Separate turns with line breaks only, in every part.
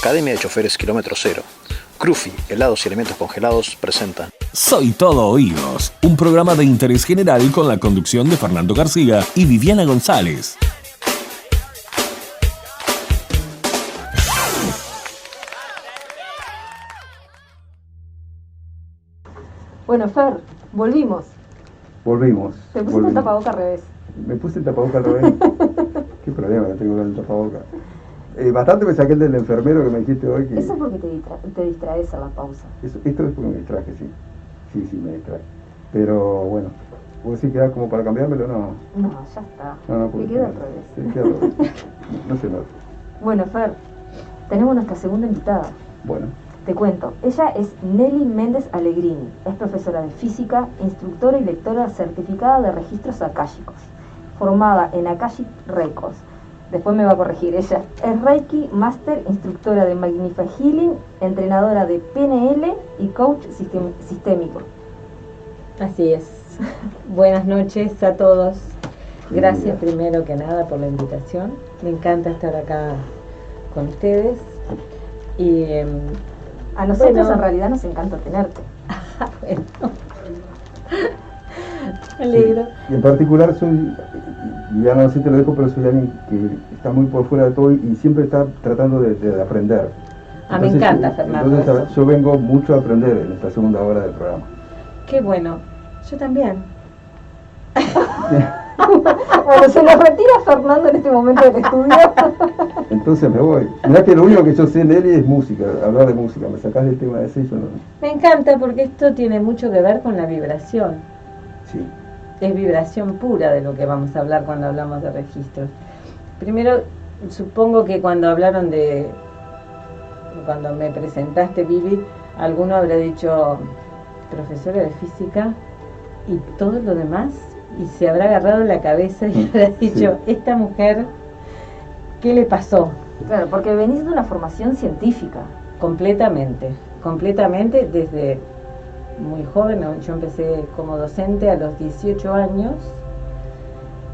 Academia de Choferes Kilómetro Cero, Crufi, helados y alimentos congelados presentan
Soy Todo Oídos, un programa de interés general con la conducción de Fernando García y Viviana González.
Bueno, Fer, volvimos. Te pusiste el tapaboca al revés.
Me puse el tapaboca al revés. Qué problema que tengo con el tapaboca. Bastante me saqué el del enfermero que me dijiste hoy. Que...
Eso es porque te distraes a la pausa.
Esto es porque me distraje, sí. Sí, me distraje. Pero bueno, ¿vos decís que da como para cambiármelo? No,
ya está.
No,
te queda al revés.
Te queda al revés. No se nota.
Bueno, Fer, tenemos nuestra segunda invitada.
Bueno.
Te cuento, ella es Nelly Méndez Allegrini, es profesora de física, instructora y lectora certificada de registros akáshicos, formada en Akashic Records. Después me va a corregir ella. Es Reiki Master, instructora de Magnify Healing, entrenadora de PNL y coach sistémico.
Así es. Buenas noches a todos. Gracias primero que nada por la invitación. Me encanta estar acá con ustedes. Y
a nosotros en realidad nos encanta tenerte.
Bueno. Me alegro.
Y en particular soy, ya no sé si te lo dejo, pero soy alguien que está muy por fuera de todo y siempre está tratando de aprender.
Me encanta, Fernando.
Entonces yo vengo mucho a aprender en esta segunda hora del programa.
Qué bueno. Yo también.
Bueno, se nos retira Fernando en este momento del estudio.
Entonces me voy. Mirá que lo único que yo sé, Nelly, es música, hablar de música. Me sacás del tema de ese y yo no.
Me encanta porque esto tiene mucho que ver con la vibración.
Sí.
Es vibración pura de lo que vamos a hablar cuando hablamos de registros. Primero, supongo que cuando me presentaste, Vivi, alguno habrá dicho profesora de física y todo lo demás, y se habrá agarrado la cabeza y habrá dicho, sí. Esta mujer, ¿qué le pasó?
Claro, porque venís de una formación científica.
Completamente, desde muy joven. Yo empecé como docente a los 18 años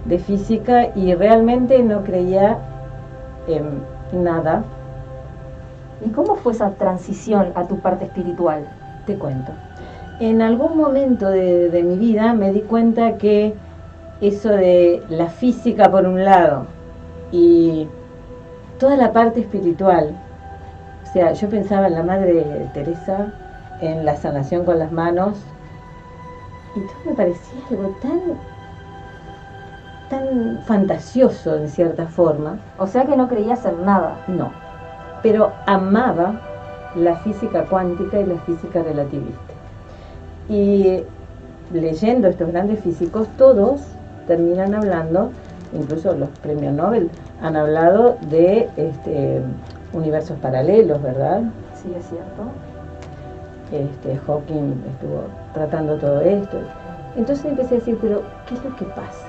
de física y realmente no creía en nada.
¿Y cómo fue esa transición a tu parte espiritual?
Te cuento. En algún momento de mi vida me di cuenta que eso de la física por un lado y toda la parte espiritual, o sea, yo pensaba en la Madre Teresa, en la sanación con las manos, y todo me parecía algo tan fantasioso en cierta forma.
O sea que no creías en nada.
No, pero amaba la física cuántica y la física relativista. Y leyendo estos grandes físicos, todos terminan hablando, incluso los premios Nobel han hablado de universos paralelos, ¿verdad?
Sí, es cierto.
Hawking estuvo tratando todo esto. Entonces empecé a decir, pero ¿qué es lo que pasa?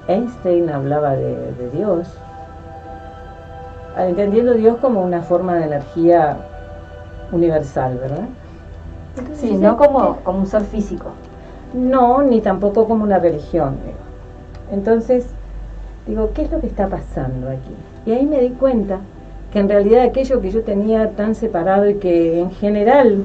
Einstein hablaba de Dios, entendiendo Dios como una forma de energía universal, ¿verdad?
Entonces, sí, no como un ser físico.
No, ni tampoco como una religión. Entonces, digo, ¿qué es lo que está pasando aquí? Y ahí me di cuenta que en realidad aquello que yo tenía tan separado y que en general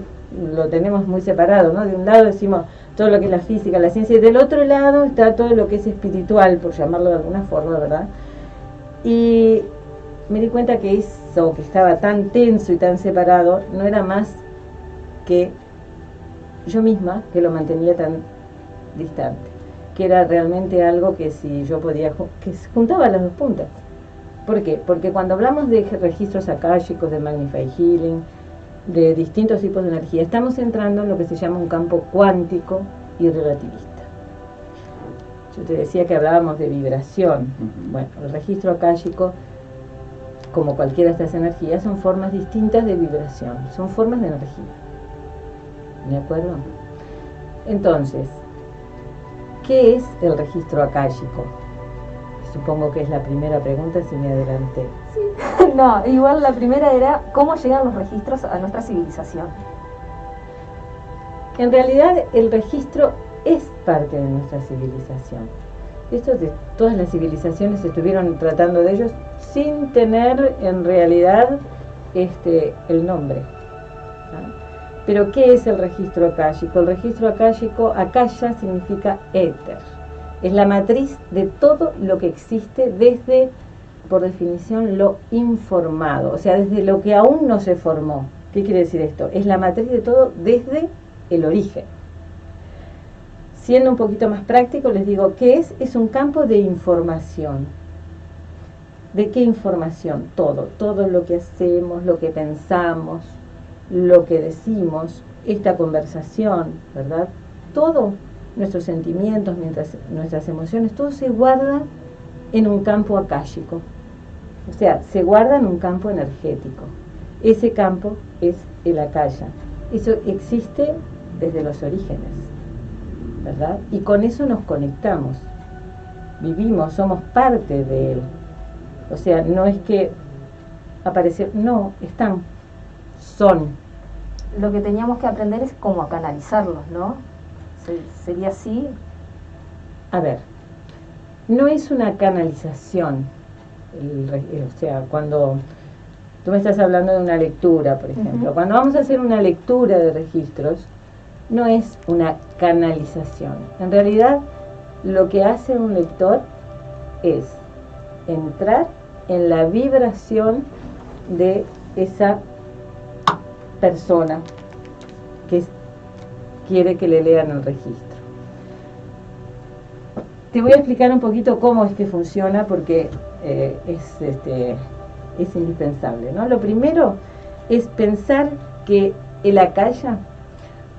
lo tenemos muy separado, ¿no? De un lado decimos todo lo que es la física, la ciencia, y del otro lado está todo lo que es espiritual, por llamarlo de alguna forma, ¿verdad? Y me di cuenta que eso que estaba tan tenso y tan separado no era más que yo misma que lo mantenía tan distante, que era realmente algo que si yo podía, que se juntaba las dos puntas. ¿Por qué? Porque cuando hablamos de registros akáshicos, de Magnify Healing, de distintos tipos de energía, estamos entrando en lo que se llama un campo cuántico y relativista. Yo te decía que hablábamos de vibración. Bueno, el registro akáshico, como cualquiera de estas energías, son formas distintas de vibración, son formas de energía. ¿De acuerdo? Entonces, ¿qué es el registro akáshico? Supongo que es la primera pregunta, si me adelanté.
Sí. No, igual la primera era ¿cómo llegan los registros a nuestra civilización?
En realidad el registro es parte de nuestra civilización. Esto de todas las civilizaciones estuvieron tratando de ellos sin tener en realidad el nombre. ¿Ah? Pero ¿qué es el registro akáshico? El registro akáshico, akasha significa éter. Es la matriz de todo lo que existe desde, por definición, lo informado, o sea, desde lo que aún no se formó. ¿Qué quiere decir esto? Es la matriz de todo desde el origen. Siendo un poquito más práctico, les digo, ¿qué es? Es un campo de información. ¿De qué información? Todo lo que hacemos, lo que pensamos, lo que decimos, esta conversación, ¿verdad? Todo, nuestros sentimientos, nuestras emociones, todo se guarda en un campo akáshico. O sea, se guarda en un campo energético. Ese campo es el akasha. Eso existe desde los orígenes, ¿verdad? Y con eso nos conectamos. Vivimos, somos parte de él. O sea, no es que aparecer, no, están, son.
Lo que teníamos que aprender es cómo a canalizarlos, ¿no? ¿Sería así?
A ver, no es una canalización. O sea, cuando tú me estás hablando de una lectura, por ejemplo, cuando vamos a hacer una lectura de registros, no es una canalización. En realidad, lo que hace un lector es entrar en la vibración de esa persona que quiere que le lean el registro. Te voy a explicar un poquito cómo es que funciona, porque es indispensable, ¿no? Lo primero es pensar que el akasha,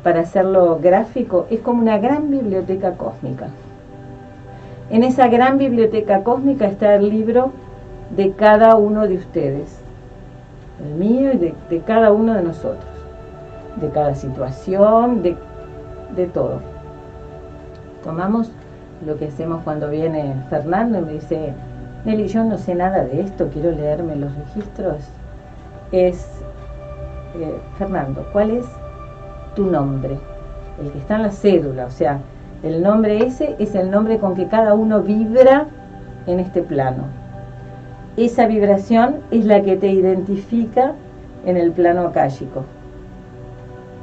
para hacerlo gráfico, es como una gran biblioteca cósmica. En esa gran biblioteca cósmica está el libro de cada uno de ustedes, el mío y de cada uno de nosotros, de cada situación, de todo. Tomamos lo que hacemos cuando viene Fernando y me dice: Nelly, yo no sé nada de esto, quiero leerme los registros. Fernando, ¿cuál es tu nombre? El que está en la cédula, o sea, el nombre ese es el nombre con que cada uno vibra en este plano. Esa vibración es la que te identifica en el plano akáshico,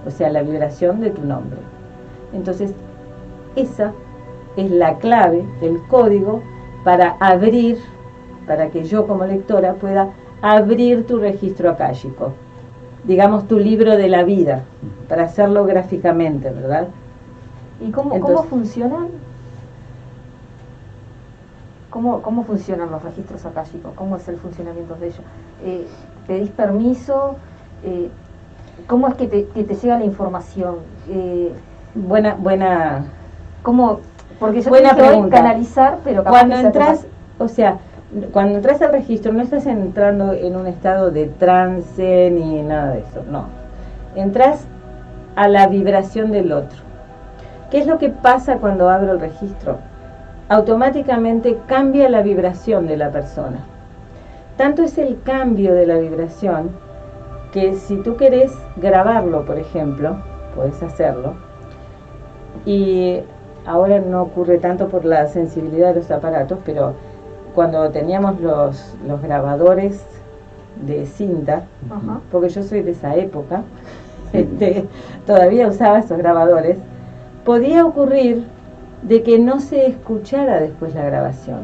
o sea, la vibración de tu nombre. Entonces, esa es la clave, el código para abrir, para que yo como lectora pueda abrir tu registro akáshico, digamos tu libro de la vida, para hacerlo gráficamente, ¿verdad?
¿Y cómo funcionan? ¿Cómo funcionan los registros akáshicos? ¿Cómo es el funcionamiento de ellos? ¿Pedís permiso? ¿Cómo es que te llega la información?
Buena.
¿Cómo? Porque yo
buena
tengo
pregunta.
Que canalizar, pero capaz
Cuando
que
entras, o sea, cuando entras al registro no estás entrando en un estado de trance ni nada de eso, no. Entras a la vibración del otro. ¿Qué es lo que pasa cuando abro el registro? Automáticamente cambia la vibración de la persona. Tanto es el cambio de la vibración que si tú querés grabarlo, por ejemplo, podés hacerlo. Y ahora no ocurre tanto por la sensibilidad de los aparatos, pero cuando teníamos los grabadores de cinta, porque yo soy de esa época, todavía usaba esos grabadores, podía ocurrir de que no se escuchara después la grabación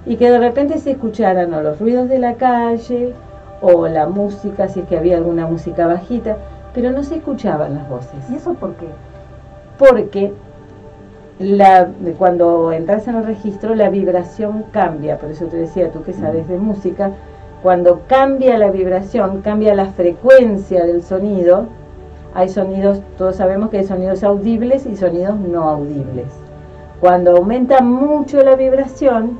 y que de repente se escucharan o los ruidos de la calle o la música, si es que había alguna música bajita, pero no se escuchaban las voces.
¿Y eso por qué?
Porque cuando entras en el registro la vibración cambia, por eso te decía, tú que sabes de música, cuando cambia la vibración, cambia la frecuencia del sonido. Hay sonidos, todos sabemos que hay sonidos audibles y sonidos no audibles. Cuando aumenta mucho la vibración,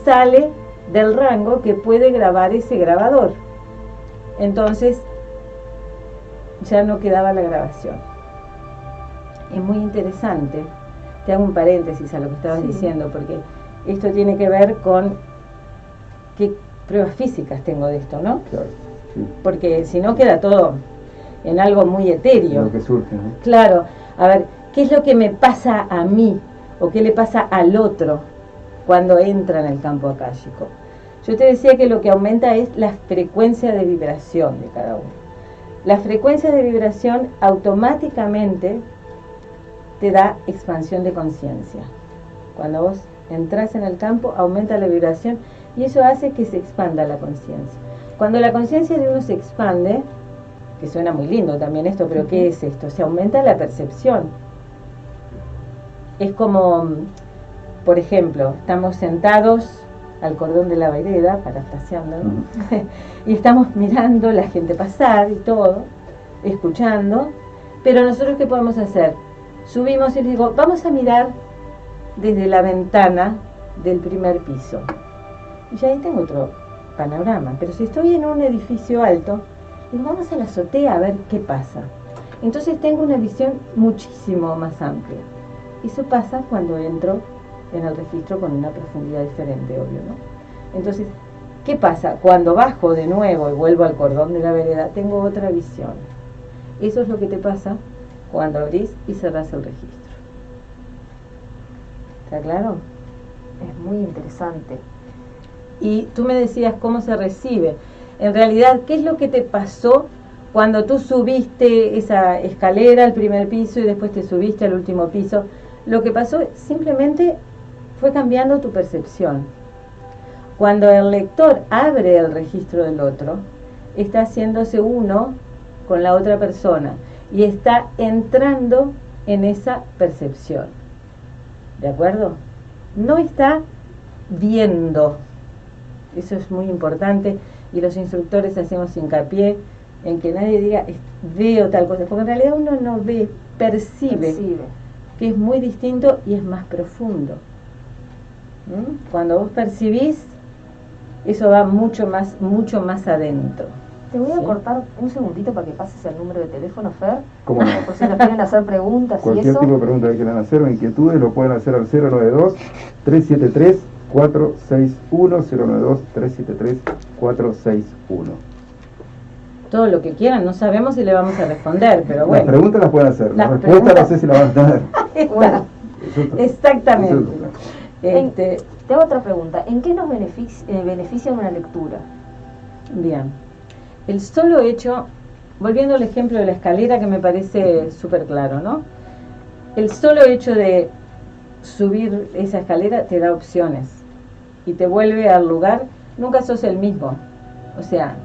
sale del rango que puede grabar ese grabador. Entonces, ya no quedaba la grabación. Es muy interesante. Te hago un paréntesis a lo que estabas diciendo, porque esto tiene que ver con qué pruebas físicas tengo de esto, ¿no?
Claro, sí.
Porque si no queda todo en algo muy etéreo.
Lo que surge, ¿no?
Claro, a ver, ¿qué es lo que me pasa a mí o qué le pasa al otro cuando entra en el campo akáshico? Yo te decía que lo que aumenta es la frecuencia de vibración de cada uno. La frecuencia de vibración automáticamente te da expansión de conciencia. Cuando vos entras en el campo, aumenta la vibración y eso hace que se expanda la conciencia. Cuando la conciencia de uno se expande, que suena muy lindo también esto, pero ¿qué es esto? Se aumenta la percepción. Es como, por ejemplo, estamos sentados al cordón de la vereda, parafraseando, ¿no? Y estamos mirando la gente pasar y todo, escuchando, pero nosotros ¿qué podemos hacer? Subimos y les digo, vamos a mirar desde la ventana del primer piso. Y ya ahí tengo otro panorama, pero si estoy en un edificio alto, digo, vamos a la azotea a ver qué pasa. Entonces tengo una visión muchísimo más amplia. Eso pasa cuando entro en el registro con una profundidad diferente, obvio, ¿no? Entonces, ¿qué pasa? Cuando bajo de nuevo y vuelvo al cordón de la vereda, tengo otra visión. Eso es lo que te pasa cuando abrís y cerrás el registro. ¿Está claro?
Es muy interesante.
Y tú me decías cómo se recibe. En realidad, ¿qué es lo que te pasó cuando tú subiste esa escalera al primer piso y después te subiste al último piso? Lo que pasó simplemente fue cambiando tu percepción. Cuando el lector abre el registro del otro, está haciéndose uno con la otra persona y está entrando en esa percepción. ¿De acuerdo? No está viendo. Eso es muy importante y los instructores hacemos hincapié en que nadie diga veo tal cosa, porque en realidad uno no ve, percibe. Que es muy distinto y es más profundo. Cuando vos percibís, eso va mucho más adentro.
Te voy a cortar un segundito para que pases el número de teléfono, Fer.
¿Cómo no?
Por si nos quieren hacer preguntas y
Cualquier
eso.
tipo de pregunta que quieran hacer o inquietudes lo pueden hacer al 092-373-461, 092-373-461.
Todo lo que quieran, no sabemos si le vamos a responder, pero bueno.
Las preguntas las pueden hacer, las respuestas
preguntas...
no sé si las van a tener.
Bueno, exactamente.
Te hago otra pregunta. ¿En qué nos beneficia una lectura?
Bien. El solo hecho, volviendo al ejemplo de la escalera que me parece súper claro, ¿no? El solo hecho de subir esa escalera te da opciones y te vuelve al lugar, nunca sos el mismo. O sea,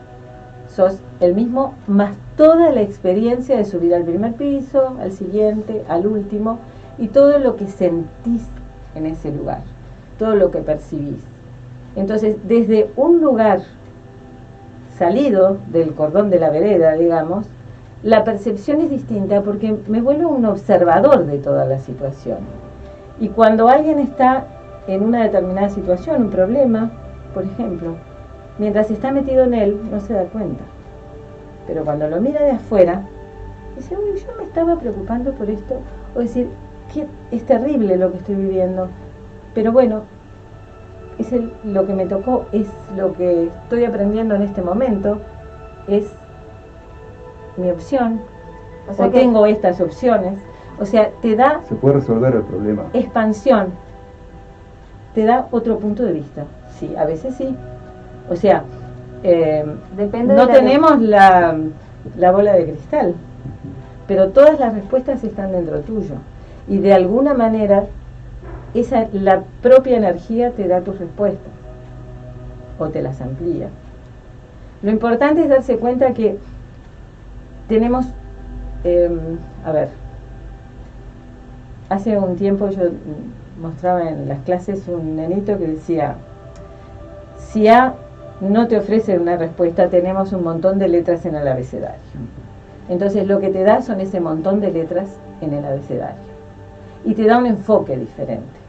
sos el mismo más toda la experiencia de subir al primer piso, al siguiente, al último, y todo lo que sentís en ese lugar, todo lo que percibís. Entonces, desde un lugar salido del cordón de la vereda, digamos, la percepción es distinta porque me vuelvo un observador de toda la situación. Y cuando alguien está en una determinada situación, un problema, por ejemplo, mientras está metido en él, no se da cuenta. Pero cuando lo mira de afuera, dice, uy, yo me estaba preocupando por esto, o decir, que es terrible lo que estoy viviendo, pero bueno, es lo que me tocó, es lo que estoy aprendiendo en este momento, es mi opción, o sea que tengo estas opciones, o sea, te da...
Se puede resolver el problema.
Expansión, te da otro punto de vista, sí, a veces sí, o sea,
depende
no
de
tenemos la bola de cristal, pero todas las respuestas están dentro tuyo, y de alguna manera la propia energía te da tus respuestas o te las amplía. Lo importante es darse cuenta que tenemos, hace un tiempo yo mostraba en las clases un nenito que decía, si A no te ofrece una respuesta, tenemos un montón de letras en el abecedario. Entonces lo que te da son ese montón de letras en el abecedario y te da un enfoque diferente,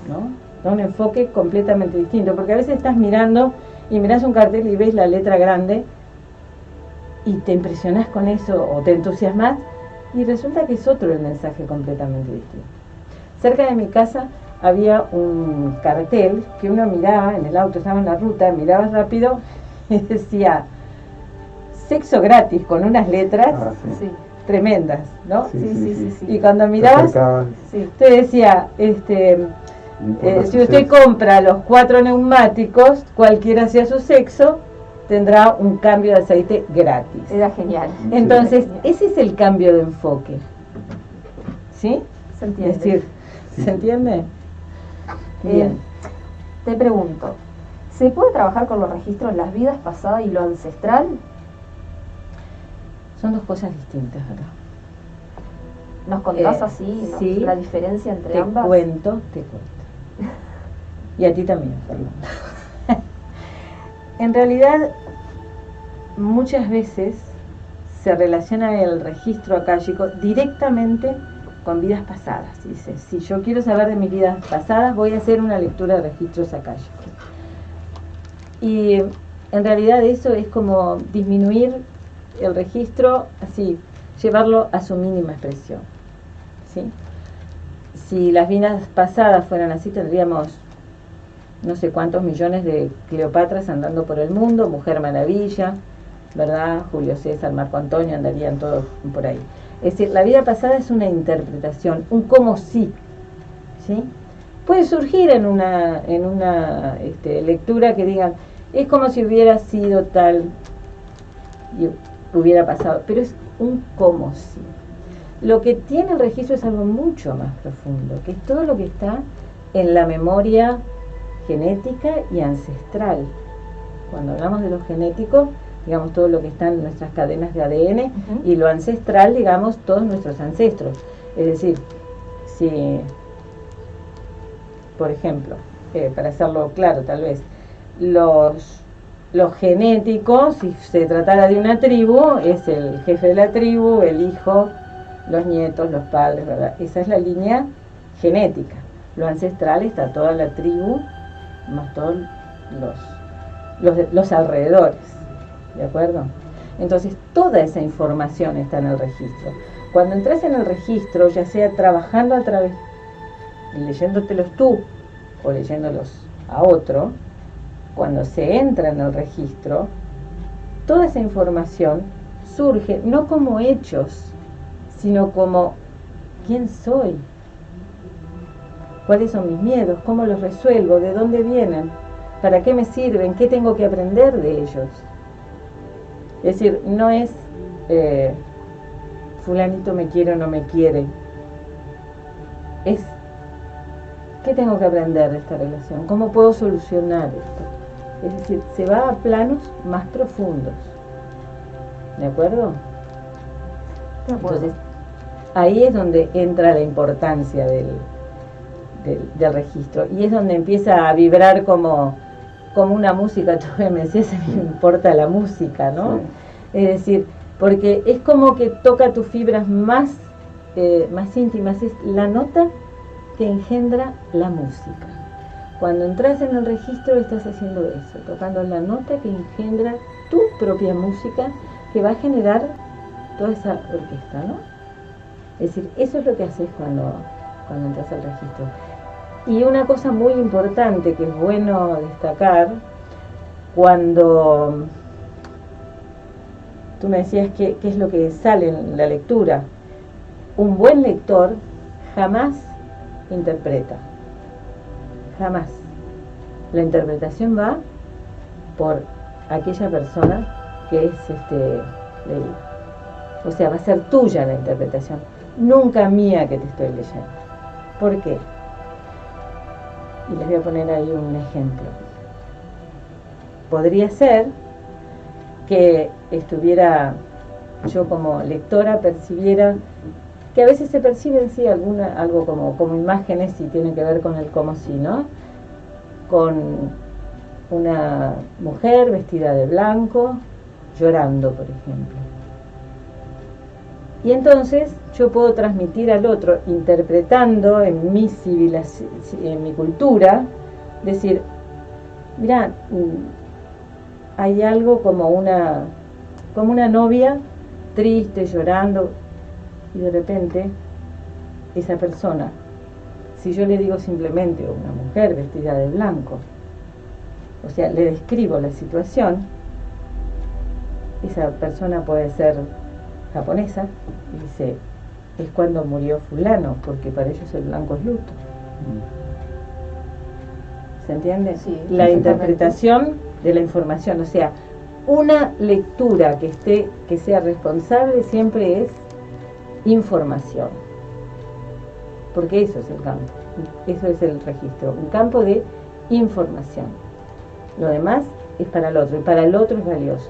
¿no? Da un enfoque completamente distinto, porque a veces estás mirando y mirás un cartel y ves la letra grande y te impresionás con eso o te entusiasmas y resulta que es otro el mensaje completamente distinto. Cerca de mi casa había un cartel que uno miraba en el auto, estaba en la ruta, mirabas rápido y decía sexo gratis con unas letras tremendas, ¿no?
Sí.
Y cuando mirabas te decía
No importa
si
su
usted
sexo.
compra los 4 neumáticos, cualquiera sea su sexo, tendrá un cambio de aceite gratis.
Era genial.
Entonces, ese es el cambio de enfoque. ¿Sí?
Se entiende.
Es decir, ¿se entiende? Bien.
Te pregunto, ¿se puede trabajar con los registros las vidas pasadas y lo ancestral?
Son dos cosas distintas acá.
¿Nos contás así
sí,
la diferencia entre
te
ambas?
cuento. Y a ti también, Fernando. En realidad, muchas veces se relaciona el registro akáshico directamente con vidas pasadas. Dice, si yo quiero saber de mis vidas pasadas, voy a hacer una lectura de registros akáshicos. Y en realidad eso es como disminuir el registro, así, llevarlo a su mínima expresión. ¿Sí? Si las vidas pasadas fueran así, tendríamos no sé cuántos millones de Cleopatras andando por el mundo, Mujer Maravilla, ¿verdad? Julio César, Marco Antonio, andarían todos por ahí. Es decir, la vida pasada es una interpretación, un cómo sí, ¿sí? Puede surgir en una lectura que digan, es como si hubiera sido tal y hubiera pasado, pero es un cómo sí. Lo que tiene el registro es algo mucho más profundo, que es todo lo que está en la memoria genética y ancestral. Cuando hablamos de lo genético, digamos todo lo que está en nuestras cadenas de ADN, y lo ancestral, digamos todos nuestros ancestros. Es decir, si, por ejemplo, para hacerlo claro tal vez, los genéticos, si se tratara de una tribu, es el jefe de la tribu, el hijo, los nietos, los padres, ¿verdad? Esa es la línea genética. Lo ancestral está toda la tribu, más todos los alrededores, ¿de acuerdo? Entonces toda esa información está en el registro. Cuando entras en el registro, ya sea trabajando a través, leyéndotelos tú o leyéndolos a otro, cuando se entra en el registro, toda esa información surge no como hechos, sino como ¿quién soy? ¿Cuáles son mis miedos? ¿Cómo los resuelvo? ¿De dónde vienen? ¿Para qué me sirven? ¿Qué tengo que aprender de ellos? Es decir, no es fulanito me quiere o no me quiere. Es ¿qué tengo que aprender de esta relación? ¿Cómo puedo solucionar esto? Es decir, se va a planos más profundos. ¿De acuerdo? Entonces, ahí es donde entra la importancia del registro, y es donde empieza a vibrar como una música. Tú me decías, a mí me importa la música, ¿no? Sí. Es decir, porque es como que toca tus fibras más íntimas, es la nota que engendra la música. Cuando entras en el registro estás haciendo eso, tocando la nota que engendra tu propia música, que va a generar toda esa orquesta, ¿no? Es decir, eso es lo que haces cuando entras al registro. Y una cosa muy importante que es bueno destacar, cuando tú me decías qué es lo que sale en la lectura, un buen lector jamás interpreta, jamás. La interpretación va por aquella persona que es leída. O sea, va a ser tuya la interpretación, nunca mía que te estoy leyendo. ¿Por qué? Y les voy a poner ahí un ejemplo. Podría ser que estuviera yo como lectora, percibiera, que a veces se perciben sí algo como imágenes y tiene que ver con el cómo sí, ¿no? Con una mujer vestida de blanco, llorando, por ejemplo. Y entonces yo puedo transmitir al otro, interpretando en mi civilización, en mi cultura, decir, mira, hay algo como una novia triste, llorando, y de repente esa persona, si yo le digo simplemente una mujer vestida de blanco, o sea, le describo la situación, esa persona puede ser japonesa y dice, es cuando murió fulano, porque para ellos el blanco es luto. ¿se entiende?
Sí,
La
exactamente.
interpretación de la información, o sea, una lectura que sea responsable siempre es información, porque eso es el campo, eso es el registro, un campo de información. Lo demás es para el otro, y para el otro es valioso.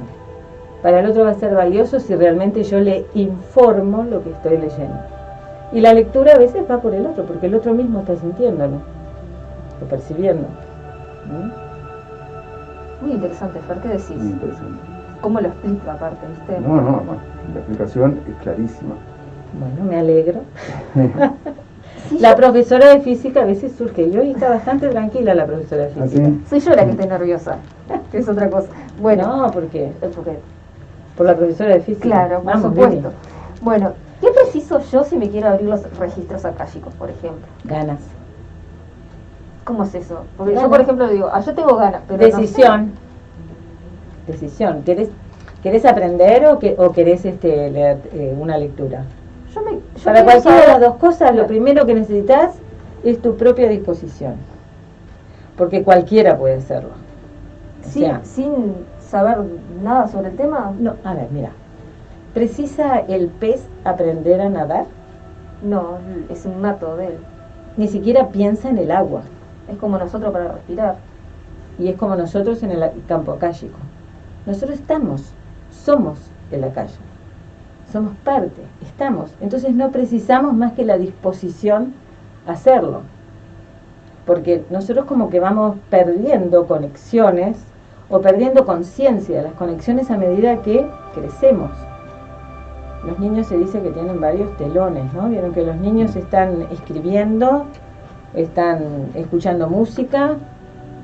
Para el otro va a ser valioso si realmente yo le informo lo que estoy leyendo. Y la lectura a veces va por el otro, porque el otro mismo está sintiéndolo, o percibiendo.
Muy interesante, Fer, ¿qué decís?
Muy interesante.
¿Cómo lo explica aparte, viste?
No, la explicación es clarísima.
Bueno, me alegro.
Sí,
La profesora de física a veces surge, y hoy está bastante tranquila la profesora de
¿Ah,
física.
sí?
soy yo la que estoy nerviosa, que es otra cosa. Bueno,
No, ¿por qué?
porque,
Por la profesora de física.
claro, por
Vamos,
supuesto.
Lili.
Bueno, ¿qué preciso yo si me quiero abrir los registros akáshicos, por ejemplo?
Ganas.
¿Cómo es eso? Porque
Ganas.
yo, por ejemplo, digo, yo tengo ganas, pero
Decisión. Decisión. ¿Querés aprender o querés leer una lectura?
no sé. Yo
Para
quiero
cualquiera de
saber-
las dos cosas, lo primero que necesitas es tu propia disposición. Porque cualquiera puede hacerlo. O
sin,
sea,
sin saber nada sobre el tema,
no, a ver, mira. ¿Precisa el pez aprender a nadar?
no, es innato de él.
Ni siquiera piensa en el agua.
Es como nosotros para respirar.
Y es como nosotros en el campo akáshico. Nosotros somos el akasha. Somos parte, estamos. Entonces no precisamos más que la disposición a hacerlo. Porque nosotros como que vamos perdiendo conexiones o perdiendo conciencia de las conexiones a medida que crecemos. Los niños se dice que tienen varios telones, ¿no? Vieron que los niños están escribiendo, están escuchando música,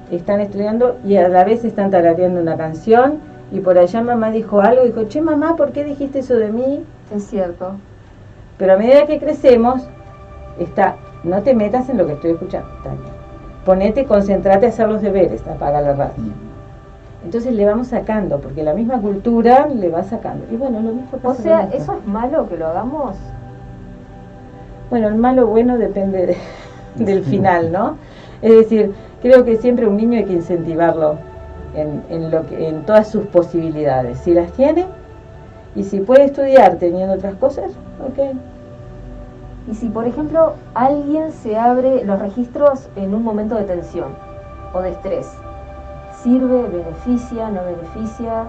están estudiando y a la vez están tarareando una canción y por allá mamá dijo algo, dijo, che mamá, ¿por qué dijiste eso de mí?
Es cierto.
Pero a medida que crecemos, no te metas en lo que estoy escuchando, Tania. Ponete, concentrate a hacer los deberes, apaga la radio. Entonces le vamos sacando, porque la misma cultura le va sacando. Y bueno, lo mismo pasa
O sea,
con esto.
¿eso es malo que lo hagamos?
Bueno, el malo o bueno depende del final, ¿no? Es decir, creo que siempre un niño hay que incentivarlo en todas sus posibilidades. Si las tiene, y si puede estudiar teniendo otras cosas, ok.
Y si, por ejemplo, alguien se abre los registros en un momento de tensión o de estrés, ¿sirve, beneficia, no beneficia?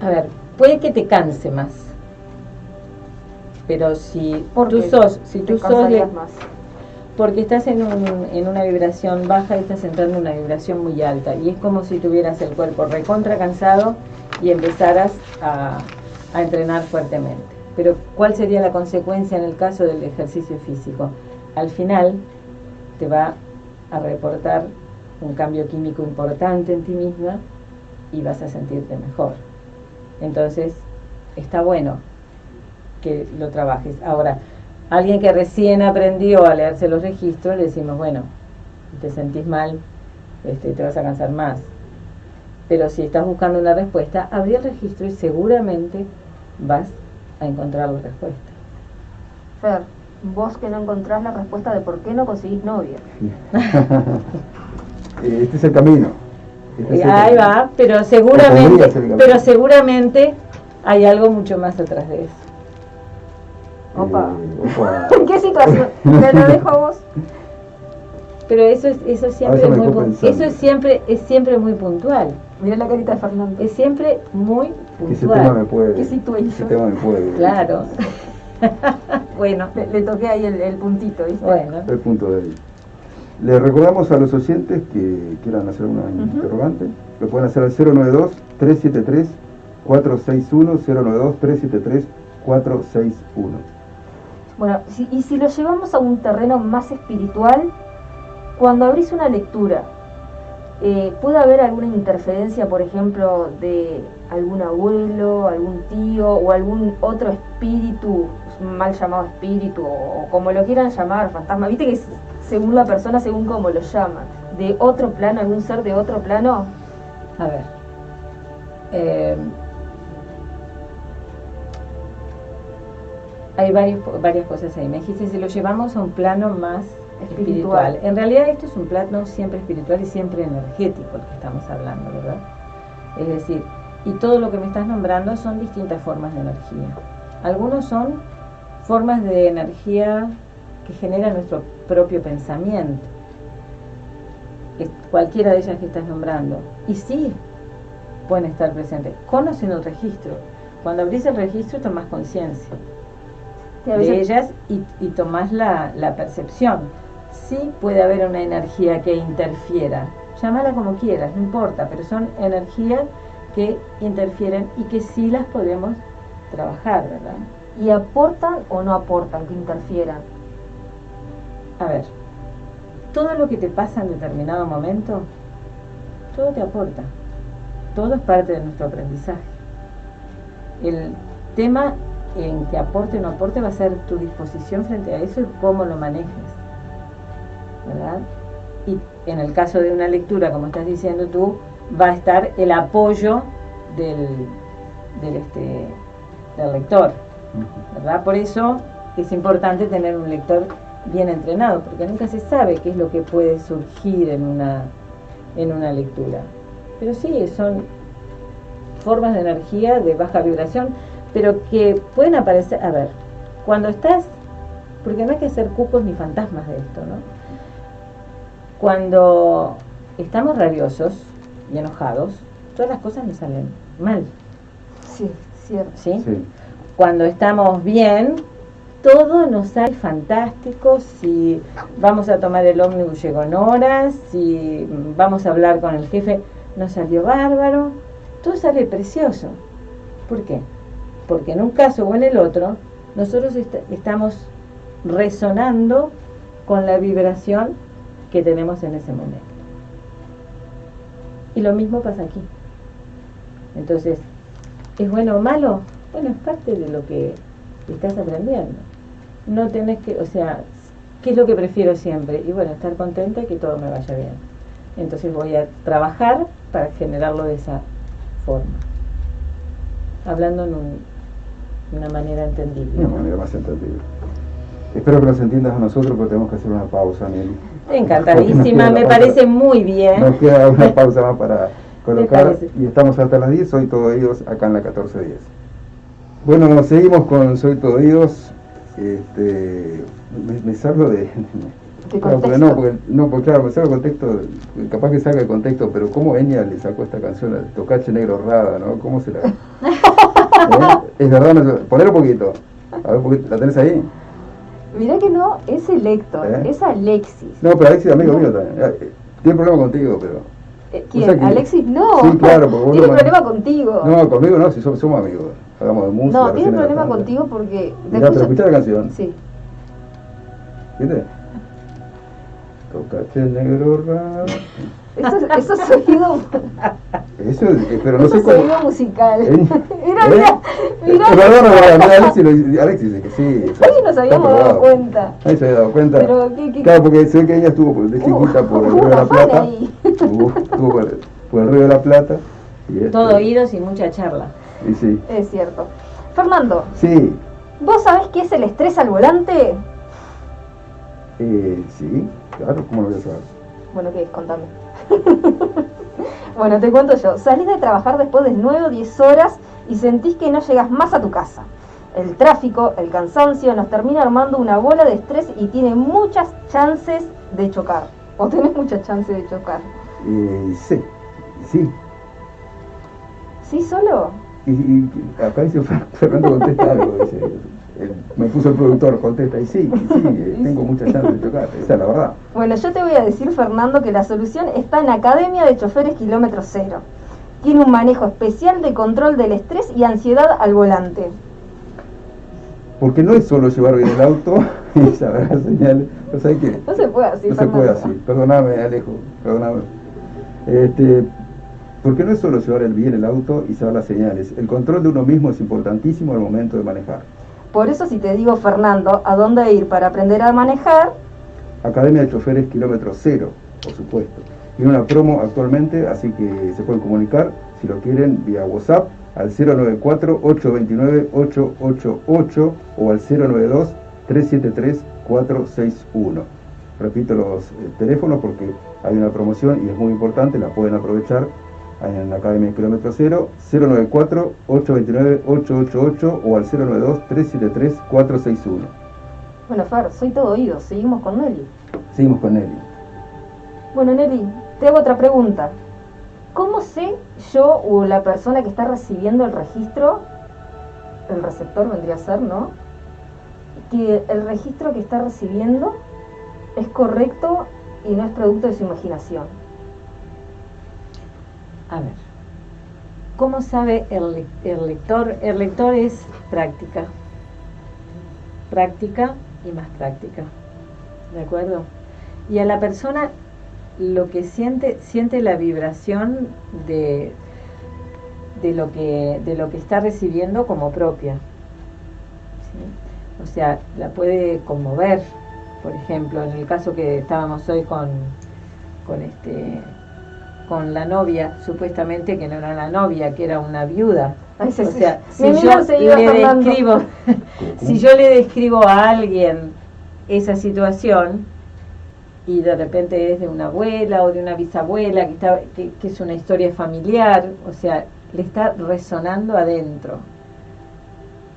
A ver, puede que te canse más. Pero si
¿Por
tú
qué
sos,
te cansarías más?
porque estás en una vibración baja y estás entrando en una vibración muy alta. Y es como si tuvieras el cuerpo recontra cansado y empezaras a entrenar fuertemente. Pero ¿cuál sería la consecuencia en el caso del ejercicio físico? Al final te va a reportar un cambio químico importante en ti misma y vas a sentirte mejor. Entonces, está bueno que lo trabajes. Ahora, alguien que recién aprendió a leerse los registros, le decimos, bueno, si te sentís mal, te vas a cansar más. Pero si estás buscando una respuesta, abrí el registro y seguramente vas a encontrar la respuesta.
Fer, vos que no encontrás la respuesta de por qué no conseguís novia.
Este es el camino. Este es el
Ahí
camino.
va, pero
Podría
seguramente,
ser el camino.
hay algo mucho más atrás de eso.
Opa.
Opa.
¿En qué situación? Te lo dejo a vos.
Pero eso siempre
Ahora
es
me
muy
dejó pensando.
es siempre muy puntual.
Mirá la carita de Fernando.
Es siempre muy
Que ese tema me
puntual.
puede.
¿Qué situation?
Ese tema me puede.
Claro. Bueno,
Le toqué ahí el puntito, ¿viste?
bueno.
El punto de vista. Les recordamos a los oyentes que quieran hacer una interrogante, lo pueden hacer al 092-373-461, 092-373-461.
Bueno, y si lo llevamos a un terreno más espiritual, cuando abrís una lectura, ¿puede haber alguna interferencia, por ejemplo, de algún abuelo, algún tío o algún otro espíritu, mal llamado espíritu, o como lo quieran llamar, fantasma? ¿Viste que es según la persona, según cómo lo llaman? ¿De otro plano, algún ser de otro plano?
A ver. Hay varias cosas ahí. Me dijiste, si lo llevamos a un plano más espiritual. En realidad esto es un plano siempre espiritual y siempre energético el que estamos hablando, ¿verdad? Es decir, y todo lo que me estás nombrando son distintas formas de energía. Algunos son formas de energía que genera nuestro propio pensamiento, cualquiera de ellas que estás nombrando. Y sí, pueden estar presentes. Conocen el registro. Cuando abrís el registro tomás conciencia de ellas y tomás la percepción. Sí puede haber una energía que interfiera. Llámala como quieras, no importa, pero son energías que interfieren y que sí las podemos trabajar, ¿verdad?
¿Y aportan o no aportan que interfieran?
A ver, todo lo que te pasa en determinado momento, todo te aporta. Todo es parte de nuestro aprendizaje. El tema en que aporte o no aporte va a ser tu disposición frente a eso y cómo lo manejes, ¿verdad? Y en el caso de una lectura, como estás diciendo tú, va a estar el apoyo del lector, ¿verdad? Por eso es importante tener un lector bien entrenado, porque nunca se sabe qué es lo que puede surgir en una lectura. Pero sí, son formas de energía de baja vibración, pero que pueden aparecer, a ver, cuando estás, porque no hay que ser cucos ni fantasmas de esto, ¿no? Cuando estamos rabiosos y enojados, todas las cosas nos salen mal.
Sí, cierto.
¿Sí?
Sí.
Cuando estamos bien, todo nos sale fantástico. Si vamos a tomar el ómnibus llegó en horas, si vamos a hablar con el jefe nos salió bárbaro, todo sale precioso. ¿Por qué? Porque en un caso o en el otro nosotros estamos resonando con la vibración que tenemos en ese momento. Y lo mismo pasa aquí. Entonces, ¿es bueno o malo? Bueno, es parte de lo que estás aprendiendo. No tenés que, o sea, ¿qué es lo que prefiero siempre? Y bueno, estar contenta y que todo me vaya bien. Entonces voy a trabajar para generarlo de esa forma. Hablando en una manera entendible.
De una manera más entendible. Espero que nos entiendas a nosotros, porque tenemos que hacer una pausa, Nelly.
Encantadísima, me parece muy bien.
Nos queda una pausa más para colocar
parece.
y estamos hasta las 10, Soy Todo Oídos, acá en la 1410. Bueno, seguimos con Soy Todo Oídos. Me salgo de...
Claro,
porque claro, me salgo de contexto, capaz que salga de contexto, pero ¿cómo Enya le sacó esta canción a Tocache Negro Rada, no? ¿Cómo se la...? Es verdad, no, ponelo un poquito. A ver, ¿la tenés ahí?
Mirá que no, es el Héctor, es Alexis.
No, pero Alexis es amigo mío también. Tiene problema contigo, pero...
¿Quién?
O sea que...
Alexis no.
Sí, claro, porque vos
tiene
lo
problema contigo.
No, conmigo no, si somos amigos. Hagamos de música.
No, tiene
recién
problema
la
contigo porque...
Mirá, pero escuchá la canción.
Sí.
¿Viste? Tocache Negro Rada.
Eso es sonido...
Eso es, pero no
Eso
sé
es
cómo...
sonido musical. Mira,
Alexis dice que sí.
Hoy nos habíamos dado cuenta.
Ahí se había dado cuenta.
Pero,
claro, porque se ve que ella estuvo de chiquita por el Río de la Plata. Estuvo por el Río de la Plata. Y
Todo oídos y mucha charla.
Y sí.
Es cierto. Fernando,
Sí.
¿vos sabés qué es el estrés al volante?
Sí, claro, ¿cómo lo voy a saber?
Bueno, ¿qué es? Contame. Bueno, te cuento yo. Salís de trabajar después de 9 o 10 horas y sentís que no llegas más a tu casa. El tráfico, el cansancio nos termina armando una bola de estrés y tiene muchas chances de chocar. ¿O tenés muchas chances de chocar?
Sí.
¿Sí solo?
Y acá dice Fernando contesta algo, dice, me puso el productor, contesta, y sí, tengo muchas chances de chocar, esa es la verdad.
Bueno, yo te voy a decir, Fernando, que la solución está en Academia de Choferes Kilómetro Cero. Tiene un manejo especial de control del estrés y ansiedad al volante.
Porque no es solo llevar bien el auto y saber las señales, o sea que...
No se puede así,
No se
Fernando.
puede así, perdóname Alejo, perdóname. Porque no es solo llevar bien el auto y saber las señales, el control de uno mismo es importantísimo al momento de manejar.
Por eso si te digo, Fernando, ¿a dónde ir para aprender a manejar?
Academia de Choferes Kilómetro Cero, por supuesto. Tiene una promo actualmente, así que se pueden comunicar, si lo quieren, vía WhatsApp, al 094-829-888 o al 092-373-461. Repito los teléfonos porque hay una promoción y es muy importante, la pueden aprovechar en la Academia de Kilómetro Cero, 094-829-888 o al 092-373-461.
Bueno, Fer, soy todo oídos. Seguimos con Nelly.
Seguimos con Nelly.
Bueno, Nelly, te hago otra pregunta. ¿Cómo sé yo o la persona que está recibiendo el registro, el receptor vendría a ser, ¿no? Que el registro que está recibiendo es correcto y no es producto de su imaginación?
A ver, ¿cómo sabe el lector? El lector es práctica. Práctica y más práctica. ¿De acuerdo? Y a la persona lo que siente la vibración de lo que está recibiendo como propia. ¿Sí? O sea, la puede conmover. Por ejemplo, en el caso que estábamos hoy con la novia, supuestamente que no era la novia, que era una viuda.
Ay,
O sea,
si
yo le describo a alguien esa situación y de repente es de una abuela o de una bisabuela que es una historia familiar, o sea, le está resonando adentro.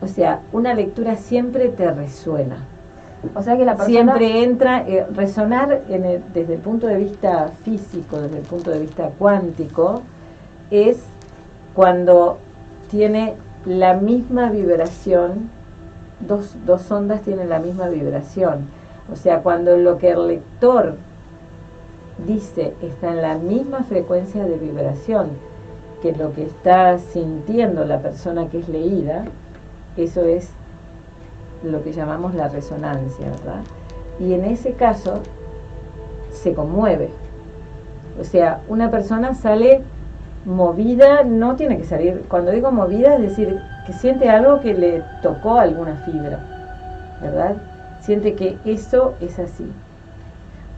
O sea, una lectura siempre te resuena.
O sea que la persona
Siempre entra, resonar desde el punto de vista físico, desde el punto de vista cuántico, es cuando tiene la misma vibración, dos ondas tienen la misma vibración. O sea, cuando lo que el lector dice está en la misma frecuencia de vibración que lo que está sintiendo la persona que es leída, eso es lo que llamamos la resonancia, ¿verdad? Y en ese caso se conmueve. O sea, una persona sale movida, no tiene que salir, cuando digo movida es decir, que siente algo que le tocó alguna fibra, ¿verdad? Siente que eso es así.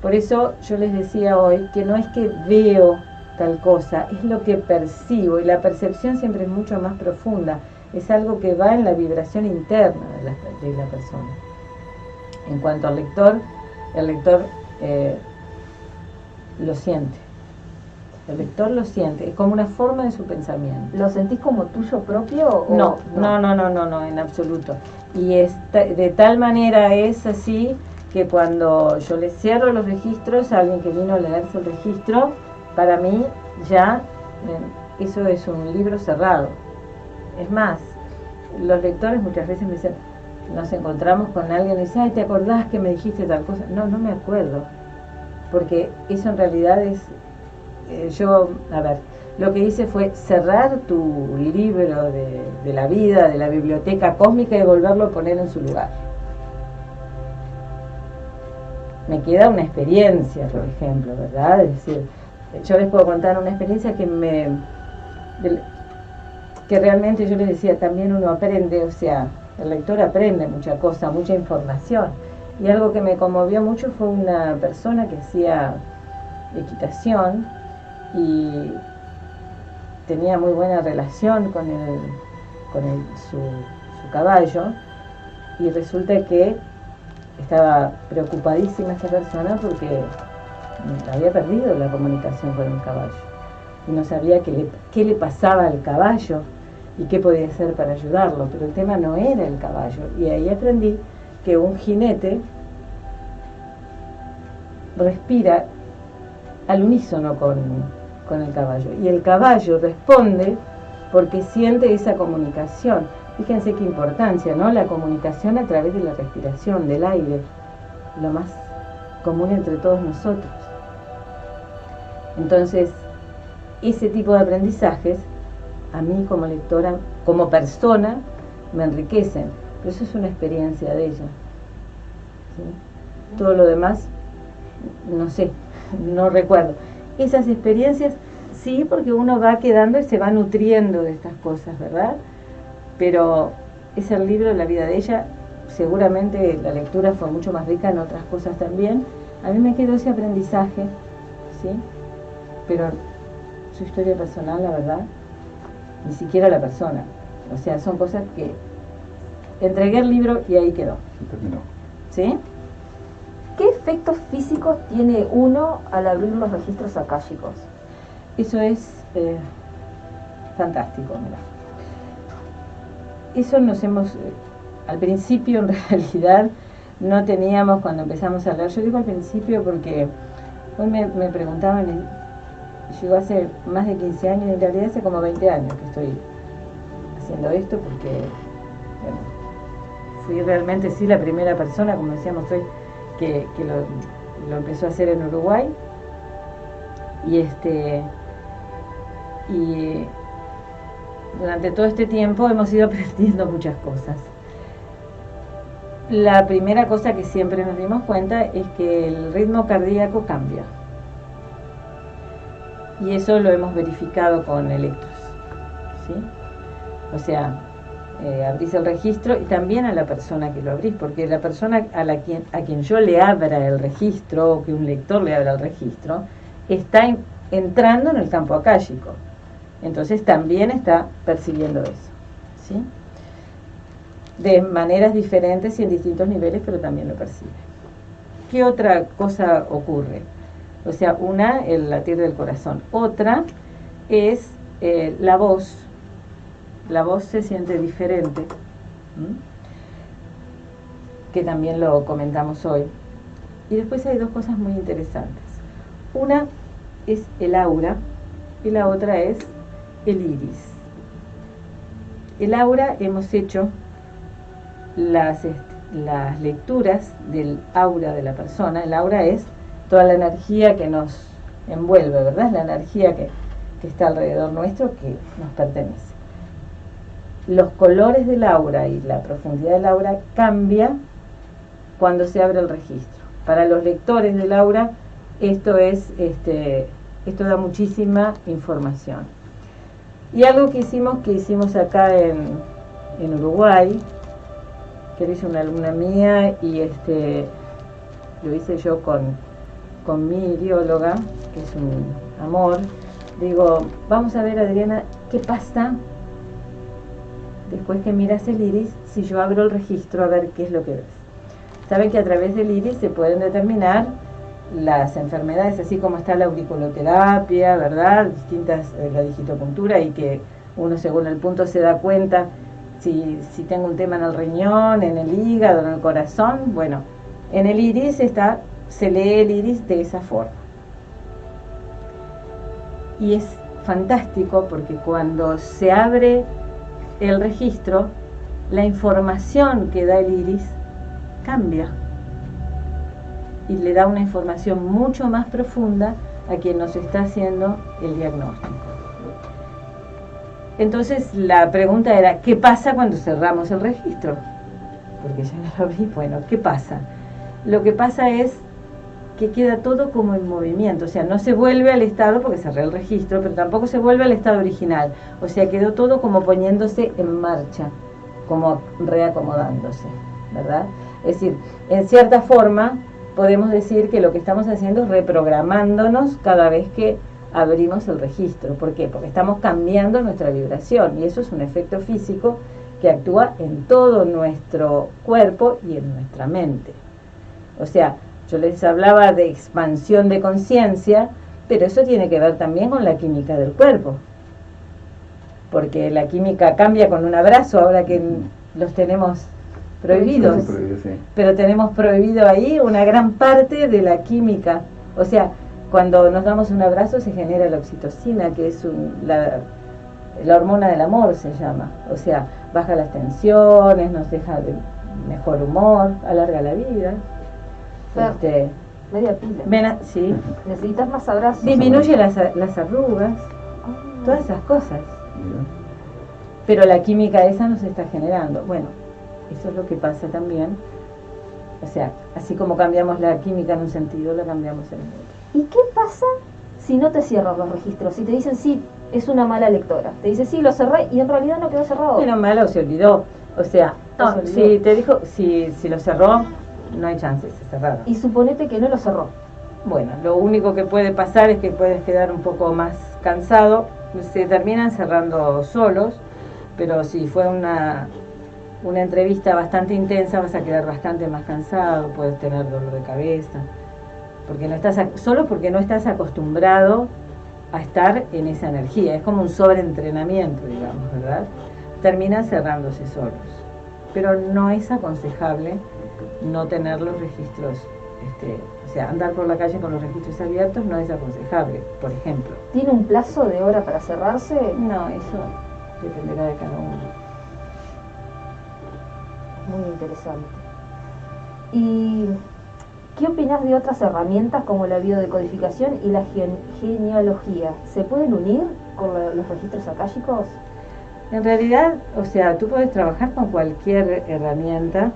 Por eso yo les decía hoy que no es que veo tal cosa, es lo que percibo, y la percepción siempre es mucho más profunda. Es algo que va en la vibración interna de la persona. En cuanto al lector, el lector lo siente. El lector lo siente, es como una forma de su pensamiento.
¿Lo sentís como tuyo propio? O
No, en absoluto. Y de tal manera es así que cuando yo le cierro los registros a alguien que vino a leerse el registro, para mí ya eso es un libro cerrado. Es más, los lectores muchas veces me dicen, nos encontramos con alguien y dicen, ay, ¿te acordás que me dijiste tal cosa? No me acuerdo, porque eso en realidad es, lo que hice fue cerrar tu libro de la vida, de la biblioteca cósmica y volverlo a poner en su lugar. Me queda una experiencia, por ejemplo, ¿verdad? Es decir, yo les puedo contar una experiencia que realmente yo les decía, también uno aprende, o sea, el lector aprende mucha cosa, mucha información. Y algo que me conmovió mucho fue una persona que hacía equitación y tenía muy buena relación con su caballo, y resulta que estaba preocupadísima esta persona porque había perdido la comunicación con el caballo y no sabía qué le pasaba al caballo y qué podía hacer para ayudarlo, pero el tema no era el caballo. Y ahí aprendí que un jinete respira al unísono con el caballo, y el caballo responde porque siente esa comunicación. Fíjense qué importancia, ¿no? La comunicación a través de la respiración, del aire, lo más común entre todos nosotros. Entonces, ese tipo de aprendizajes a mí como lectora, como persona, me enriquecen, pero eso es una experiencia de ella, ¿sí? Todo lo demás, no sé, no recuerdo. Esas experiencias sí, porque uno va quedando y se va nutriendo de estas cosas, ¿verdad? Pero es el libro, la vida de ella. Seguramente la lectura fue mucho más rica en otras cosas también. A mí me quedó ese aprendizaje, ¿sí? Pero su historia personal, la verdad, ni siquiera la persona. O sea, son cosas que entregué el libro y ahí quedó.
Se terminó.
¿Sí?
¿Qué efectos físicos tiene uno al abrir los registros akáshicos?
Eso es fantástico, mira. Eso nos hemos, al principio en realidad no teníamos cuando empezamos a hablar. Yo digo al principio porque hoy me preguntaban, yo hace más de 15 años, en realidad hace como 20 años que estoy haciendo esto porque, bueno, fui realmente sí la primera persona, como decíamos hoy, que lo empezó a hacer en Uruguay. Y durante todo este tiempo hemos ido aprendiendo muchas cosas. La primera cosa que siempre nos dimos cuenta es que el ritmo cardíaco cambia. Y eso lo hemos verificado con electros, ¿sí? O sea, abrís el registro y también a la persona que lo abrís, porque la persona a quien yo le abra el registro, o que un lector le abra el registro, está entrando en el campo akáshico. Entonces también está percibiendo eso, ¿sí? De maneras diferentes y en distintos niveles, pero también lo percibe. ¿Qué otra cosa ocurre? O sea, una, el latir del corazón. Otra es la voz. La voz se siente diferente, que también lo comentamos hoy. Y después hay dos cosas muy interesantes. Una es el aura y la otra es el iris. El aura, hemos hecho las lecturas del aura de la persona. El aura es toda la energía que nos envuelve, ¿verdad? Es la energía que está alrededor nuestro, que nos pertenece. Los colores del aura y la profundidad del aura cambia cuando se abre el registro. Para los lectores del aura, esto da muchísima información. Y algo que hicimos acá en Uruguay, que lo hizo una alumna mía y lo hice yo con mi bióloga, que es un amor. Digo, vamos a ver, Adriana, ¿qué pasa después que miras el iris si yo abro el registro a ver qué es lo que ves? Saben que a través del iris se pueden determinar las enfermedades, así como está la auriculoterapia, ¿verdad? Distintas, la digitopuntura, y que uno según el punto se da cuenta si tengo un tema en el riñón, en el hígado, en el corazón. Bueno, en el iris se lee el iris de esa forma. Y es fantástico porque cuando se abre el registro, la información que da el iris cambia y le da una información mucho más profunda a quien nos está haciendo el diagnóstico. Entonces la pregunta era, ¿qué pasa cuando cerramos el registro? Porque ya lo abrí. Bueno, ¿qué pasa? Lo que pasa es que queda todo como en movimiento, o sea, no se vuelve al estado, porque cerré el registro, pero tampoco se vuelve al estado original, o sea, quedó todo como poniéndose en marcha, como reacomodándose, ¿verdad? Es decir, en cierta forma podemos decir que lo que estamos haciendo es reprogramándonos cada vez que abrimos el registro. ¿Por qué? Porque estamos cambiando nuestra vibración, y eso es un efecto físico que actúa en todo nuestro cuerpo y en nuestra mente. O sea, yo les hablaba de expansión de conciencia, pero eso tiene que ver también con la química del cuerpo. Porque la química cambia con un abrazo, ahora que los tenemos prohibidos.
Sí.
Pero tenemos prohibido ahí una gran parte de la química. O sea, cuando nos damos un abrazo se genera la oxitocina, que es la hormona del amor, se llama. O sea, baja las tensiones, nos deja de mejor humor, alarga la vida.
Media pila.
Sí.
Necesitas más abrazos.
Disminuye las arrugas, todas esas cosas. Pero la química esa nos está generando. Bueno, eso es lo que pasa también. O sea, así como cambiamos la química en un sentido, la cambiamos en el otro.
¿Y qué pasa si no te cierran los registros? Si te dicen, sí, es una mala lectora. Te dice, sí, lo cerré, y en realidad no quedó cerrado.
Pero malo, se olvidó. O sea, no, si te dijo, si lo cerró, no hay chances de cerrar.
Y suponete que no lo cerró.
Bueno, lo único que puede pasar es que puedes quedar un poco más cansado. Se terminan cerrando solos, pero si fue una entrevista bastante intensa, vas a quedar bastante más cansado, puedes tener dolor de cabeza. porque no estás solo porque no estás acostumbrado a estar en esa energía. Es como un sobreentrenamiento, digamos, ¿verdad? Terminan cerrándose solos. Pero no es aconsejable no tener los registros, o sea, andar por la calle con los registros abiertos no es aconsejable, por ejemplo.
¿Tiene un plazo de hora para cerrarse?
No, eso dependerá de cada uno.
Muy interesante. ¿Y qué opinas de otras herramientas como la biodecodificación y la genealogía? ¿Se pueden unir con los registros akáshicos?
En realidad, o sea, tú puedes trabajar con cualquier herramienta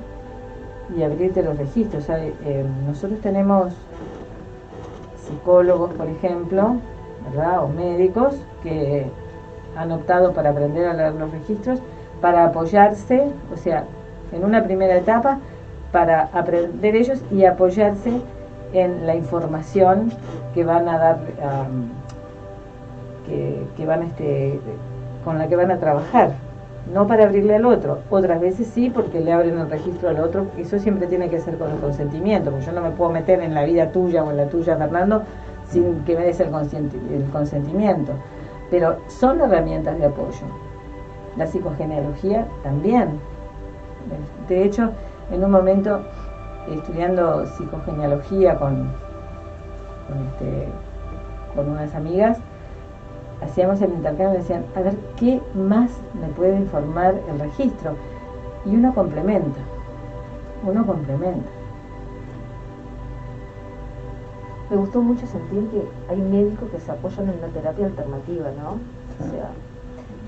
y abrirte los registros. Nosotros tenemos psicólogos, por ejemplo, ¿verdad? O médicos que han optado para aprender a leer los registros para apoyarse, o sea, en una primera etapa, para aprender ellos y apoyarse en la información que van a dar, con la que van a trabajar, no para abrirle al otro. Otras veces sí, porque le abren el registro al otro. Eso siempre tiene que ser con el consentimiento, porque yo no me puedo meter en la vida tuya o en la tuya, Fernando, sin que me des el consentimiento. Pero son herramientas de apoyo. La psicogenealogía también. De hecho, en un momento, estudiando psicogenealogía con unas amigas, hacíamos el intercambio y decían, a ver, ¿qué más me puede informar el registro? Y uno complementa.
Me gustó mucho sentir que hay médicos que se apoyan en una terapia alternativa, ¿no? O sea,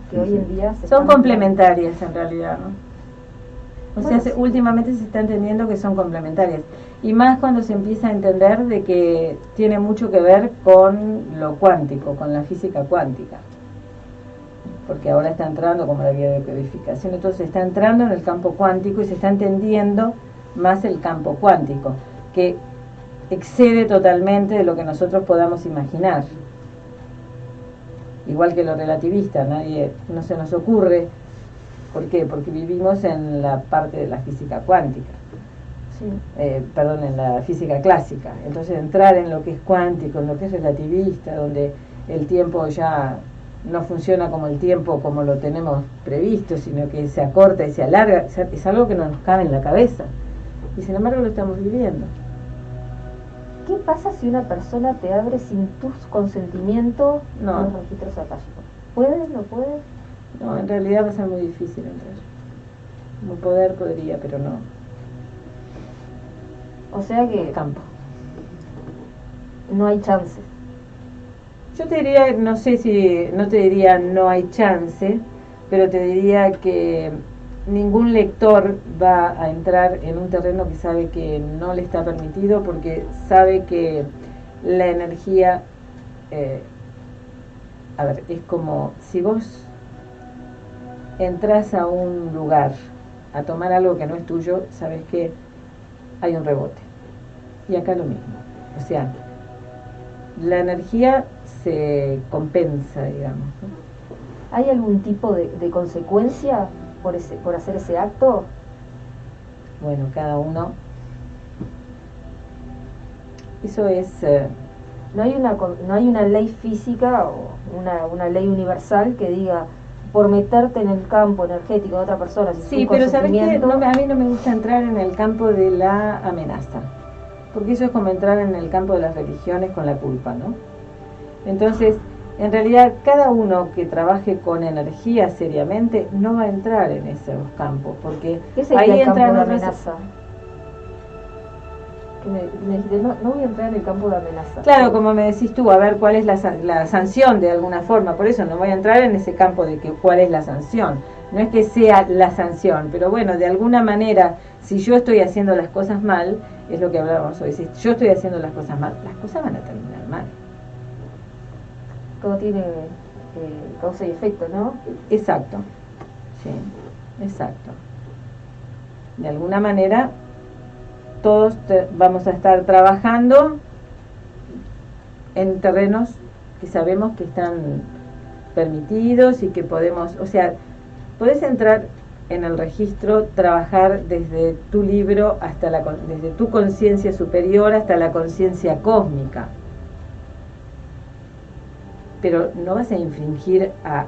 que hoy en día
son complementarias en realidad, ¿no? O sea, últimamente se está entendiendo que son complementarias. Y más cuando se empieza a entender de que tiene mucho que ver con lo cuántico, con la física cuántica. Porque ahora está entrando como la biodecodificación, entonces está entrando en el campo cuántico y se está entendiendo más el campo cuántico, que excede totalmente de lo que nosotros podamos imaginar. Igual que lo relativista, no se nos ocurre. ¿Por qué? Porque vivimos en la parte de la física cuántica.
Sí.
En la física clásica. Entonces entrar en lo que es cuántico, en lo que es relativista, donde el tiempo ya no funciona como el tiempo como lo tenemos previsto, sino que se acorta y se alarga, es algo que no nos cabe en la cabeza. Y sin embargo lo estamos viviendo.
¿Qué pasa si una persona te abre sin tu consentimiento
No.
los registros akáshicos? ¿Puede? ¿No puede?
No, en realidad va a ser muy difícil entrar. Como podría, pero no.
O sea que
Campo.
no hay chance.
Yo te diría, no sé si, no te diría no hay chance, pero te diría que ningún lector va a entrar en un terreno que sabe que no le está permitido, porque sabe que la energía, es como si vos entras a un lugar a tomar algo que no es tuyo, sabes que hay un rebote. Y acá lo mismo. O sea, la energía se compensa, digamos, ¿no?
¿Hay algún tipo de consecuencia por hacer ese acto?
Bueno, cada uno. Eso es...
¿No hay una ley física o una ley universal que diga por meterte en el campo energético de otra persona?
Sí, pero ¿sabes qué? A mí no me gusta entrar en el campo de la amenaza, porque eso es como entrar en el campo de las religiones con la culpa, ¿no? Entonces, en realidad, cada uno que trabaje con energía seriamente no va a entrar en esos campos, porque
¿qué sería
ahí
el campo
entran
de
otras...
amenaza? Me dijiste, no voy a entrar en el campo de amenaza.
Claro, como me decís tú, a ver cuál es la sanción de alguna forma. Por eso no voy a entrar en ese campo de que cuál es la sanción. No es que sea la sanción, pero bueno, de alguna manera, si yo estoy haciendo las cosas mal, es lo que hablábamos hoy, si yo estoy haciendo las cosas mal, las cosas van a terminar mal.
Todo tiene causa y efecto, ¿no?
Exacto, sí, exacto. De alguna manera, todos vamos a estar trabajando en terrenos que sabemos que están permitidos y que podemos, o sea, podés entrar en el registro trabajar desde tu libro hasta desde tu conciencia superior hasta la conciencia cósmica. Pero no vas a infringir a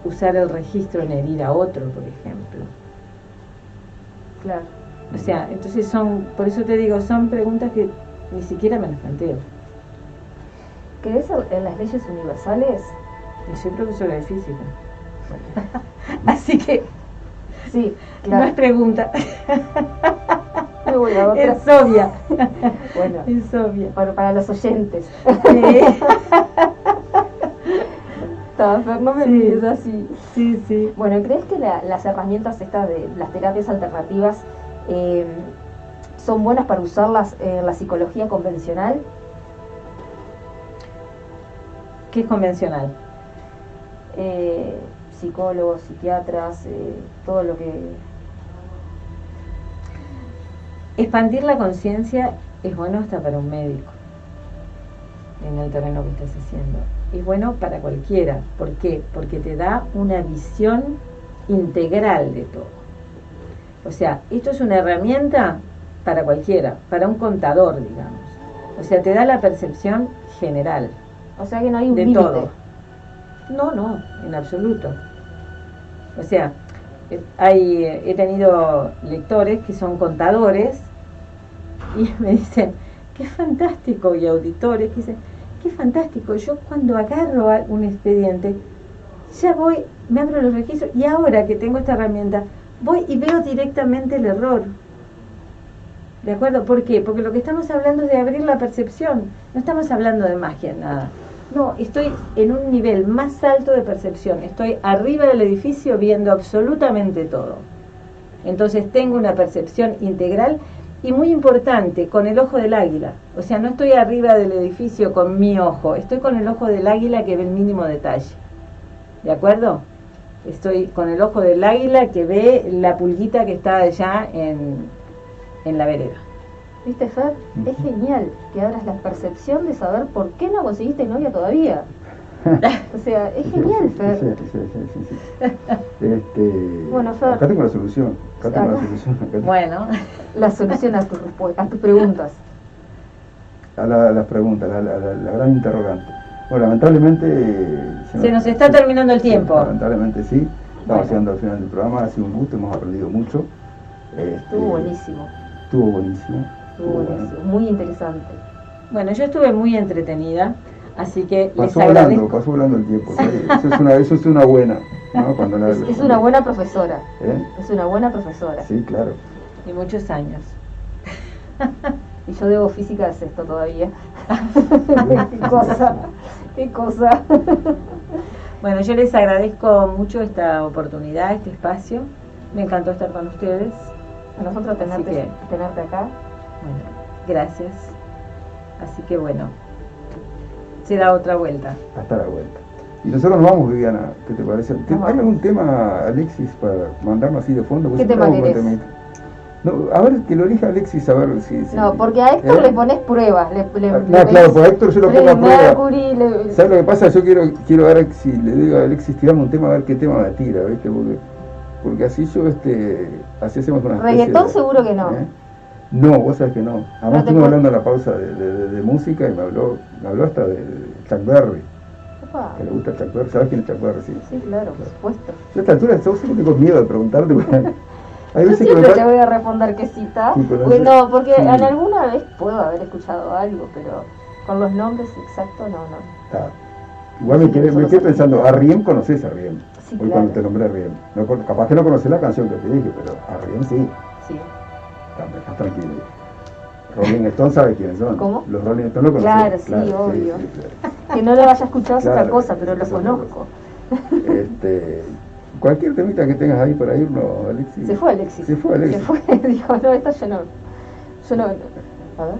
usar el registro en herir a otro, por ejemplo.
Claro.
O sea, entonces por eso te digo, son preguntas que ni siquiera me las planteo.
¿Crees en las leyes universales?
Y soy profesora de física. Así que
Sí,
no
claro.
es pregunta.
Me voy a otra.
Es obvia.
Bueno,
Es obvia.
para los oyentes.
Sí,
Fer, no me
Sí.
mires así.
sí, sí.
Bueno, ¿crees que las herramientas estas de las terapias alternativas son buenas para usarlas en la psicología convencional?
¿Qué es convencional?
Psicólogos, psiquiatras, todo lo que...
Expandir la conciencia es bueno hasta para un médico en el terreno que estás haciendo. Es bueno para cualquiera. ¿Por qué? Porque te da una visión integral de todo. O sea, esto es una herramienta para cualquiera, para un contador, digamos. O sea, te da la percepción general
O sea que no hay un
de
límite.
todo. No, en absoluto. O sea, he tenido lectores que son contadores y me dicen, qué fantástico, y auditores que dicen, qué fantástico, yo cuando agarro un expediente, ya voy, me abro los registros y ahora que tengo esta herramienta, voy y veo directamente el error. ¿De acuerdo? ¿Por qué? Porque lo que estamos hablando es de abrir la percepción, no estamos hablando de magia, nada. No, estoy en un nivel más alto de percepción, estoy arriba del edificio viendo absolutamente todo. Entonces tengo una percepción integral y muy importante, con el ojo del águila. O sea, no estoy arriba del edificio con mi ojo, estoy con el ojo del águila que ve el mínimo detalle. ¿De acuerdo? Estoy con el ojo del águila que ve la pulguita que está allá en la vereda.
¿Viste, Fer? Es genial que abras la percepción de saber por qué no conseguiste novia todavía. O sea, es genial, Fer.
Sí.
Bueno, Fer.
Acá tengo la solución. Acá tengo la
Acá.
solución.
Bueno,
La solución a tus preguntas.
A las preguntas, la gran interrogante. Bueno, lamentablemente...
se nos está terminando el tiempo.
Lamentablemente sí. Estamos
Bueno.
llegando al final del programa. Ha sido un gusto, hemos aprendido mucho.
Estuvo buenísimo.
Estuvo buenísimo.
Estuvo buenísimo. Muy interesante.
Bueno, yo estuve muy entretenida, así que
Pasó
les agradezco.
pasó volando el tiempo. ¿Sí? Eso es una buena. ¿No? Cuando
Es una buena profesora.
¿Eh?
Es una buena profesora.
Sí, claro.
Y muchos años.
Y yo debo física de sexto todavía. Qué cosa. Qué cosa.
Bueno, yo les agradezco mucho esta oportunidad, este espacio. Me encantó estar con ustedes.
A nosotros tenerte acá.
Bueno, gracias. Así que bueno, será otra vuelta.
Hasta la vuelta. Y nosotros nos vamos, Viviana. ¿Qué te parece? ¿Hay algún tema, Alexis, para mandarnos así de fondo?
¿Qué tema querés?
No, a ver, que lo elija Alexis, a ver si...
No, porque a Héctor le pones pruebas.
Claro, pues a Héctor yo lo pongo a prueba.
Mercury,
¿Sabes lo que pasa? Yo quiero ver si le digo a Alexis, tirame un tema, a ver qué tema me tira, ¿viste? Porque así yo, así hacemos una especie
reggaetón
de...
seguro que no.
No, vos sabés que no. Además
No te
estuvimos
puedo-
hablando en la pausa de música y me habló hasta de Chuck Berry,
Opa.
que le gusta Chuck Berry. ¿Sabés quién es Chuck Berry? Sí.
Sí, claro, por supuesto.
Yo a esta altura yo siempre tengo miedo de preguntarte. Porque hay
Yo
veces que me
siempre te
pasa...
voy a responder que cita.
Sí, pero
Bueno, porque
sí.
en alguna vez puedo haber escuchado algo, pero con los nombres exactos no.
Ah, igual me quedé pensando, a Riem conoces a Riem.
Sí,
Hoy
claro.
cuando te nombré a Riem. Capaz que no conocés la canción que te dije, pero a Riem sí.
Sí.
Estás tranquilo. Rolling Stone sabe quiénes son.
¿Cómo?
Los Rolling Stone lo conocen.
Claro, sí, obvio.
Claro.
Que no lo haya escuchado es otra
Claro,
cosa, pero lo
es otra
conozco.
Cualquier temita que tengas ahí para irnos, Alexis.
Se fue Alexis.
Se fue Alexis.
Se fue, dijo, no, esto yo no. Yo no. A ver.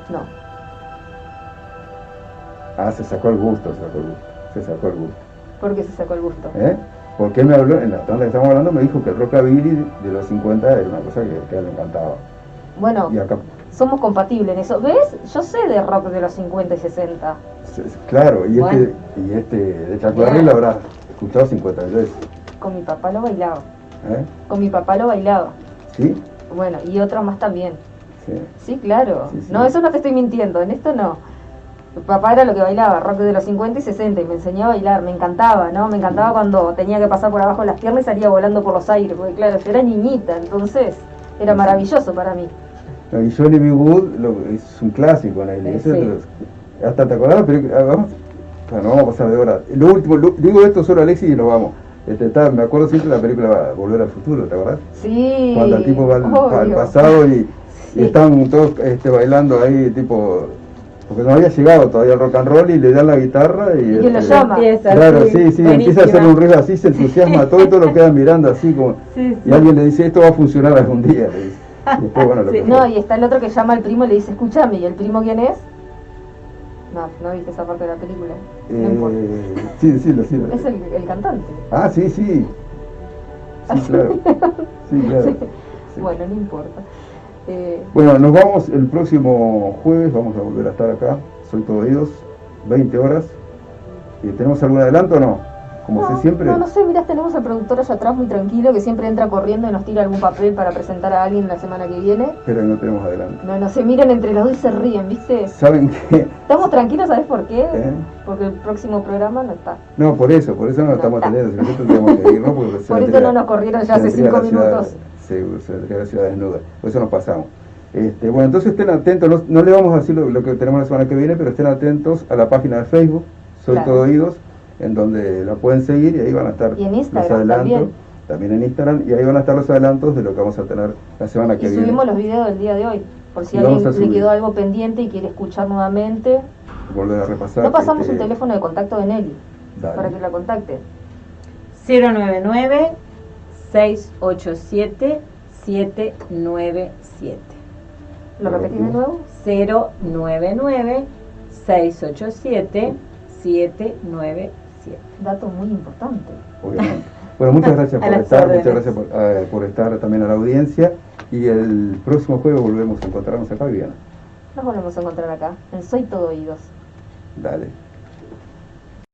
No.
Ah, se sacó el gusto.
¿Por qué se sacó el gusto?
Porque él me habló, en la tanda que estamos hablando, me dijo que el rockabilly de los 50 era una cosa que a él le encantaba.
Bueno,
Y acá,
somos compatibles en eso. ¿Ves? Yo sé de rock de los 50 y 60.
claro, y
Bueno.
de Chuck Berry lo habrás escuchado 50 veces.
Con mi papá lo bailaba.
¿Eh?
Con mi papá lo bailaba.
¿Sí?
Bueno, y otros más también.
Sí.
Sí, claro.
Sí, sí.
No, eso no te estoy mintiendo, en esto no. Mi papá era lo que bailaba, rock de los 50 y 60, y me enseñó a bailar, me encantaba, ¿no? Me encantaba cuando tenía que pasar por abajo de las piernas y salía volando por los aires, porque claro, yo era niñita, entonces era maravilloso para mí.
No, y Johnny B. Wood es un clásico, Nelly. Eso
Sí.
hasta te acordás, pero vamos, bueno, vamos a pasar de hora. Lo último, digo esto solo a Alexis y nos vamos. Me acuerdo siempre de la película Volver al Futuro, ¿te acordás?
Sí.
Cuando el tipo va al
obvio.
pasado y
Sí.
están todos bailando ahí, tipo, porque no había llegado todavía el rock and roll y le dan la guitarra y...
¿Y quién lo llama?
Empieza,
Claro, sí,
buenísima.
empieza a hacer un ruido así, se entusiasma todo y todos lo quedan mirando así como...
Sí, sí.
Y alguien le dice, esto va a funcionar algún día, le dice. Y después, bueno, lo
Sí.
que
No,
fue.
y está el otro que llama al primo y le dice, escúchame, ¿y el primo quién es? No viste esa parte de la película. No importa.
Sí, lo sí.
Es el cantante.
Ah, sí. Sí, claro. Sí, claro.
Sí.
Sí.
Bueno, no importa.
Bueno, nos vamos el próximo jueves, vamos a volver a estar acá, Soy Todo Oídos, 20 horas. ¿Tenemos algún adelanto o no? Como sé siempre.
No sé, mirá, tenemos al productor allá atrás muy tranquilo que siempre entra corriendo y nos tira algún papel para presentar a alguien la semana que viene.
Pero no tenemos adelanto.
No, se miran entre los dos y se ríen, ¿viste?
¿Saben qué?
Estamos tranquilos, ¿sabes por qué?
¿Eh?
Porque el próximo programa no está.
No, por eso no nos estamos
está.
atendiendo, si nosotros tenemos que ir, ¿no? Porque
Por eso no nos corrieron ya hace 5 minutos.
Seguro, se vendría a la ciudad desnuda, por eso nos pasamos. Bueno, entonces estén atentos, no le vamos a decir lo que tenemos la semana que viene, pero estén atentos a la página de Facebook, Soy
Claro.
Todo Oídos, en donde la pueden seguir y ahí van a estar
Y en
los
Instagram
adelantos. También en Instagram, y ahí van a estar los adelantos de lo que vamos a tener la semana que
Y
viene.
subimos los videos del día de hoy, por si
Y
a
vamos
alguien
a
le
subir.
quedó algo pendiente y quiere escuchar nuevamente.
Volver a repasar.
No pasamos un teléfono de contacto de Nelly,
Dale.
para que la contacte.
099-687-797.
¿Lo repetís de nuevo?
099-687-797.
Dato muy importante.
Obviamente. Bueno, muchas gracias
A
por
las
estar,
órdenes.
muchas gracias por estar también a la audiencia. Y el próximo jueves volvemos a encontrarnos acá, Viviana.
Nos volvemos a encontrar acá, en Soy Todo Oídos.
Dale.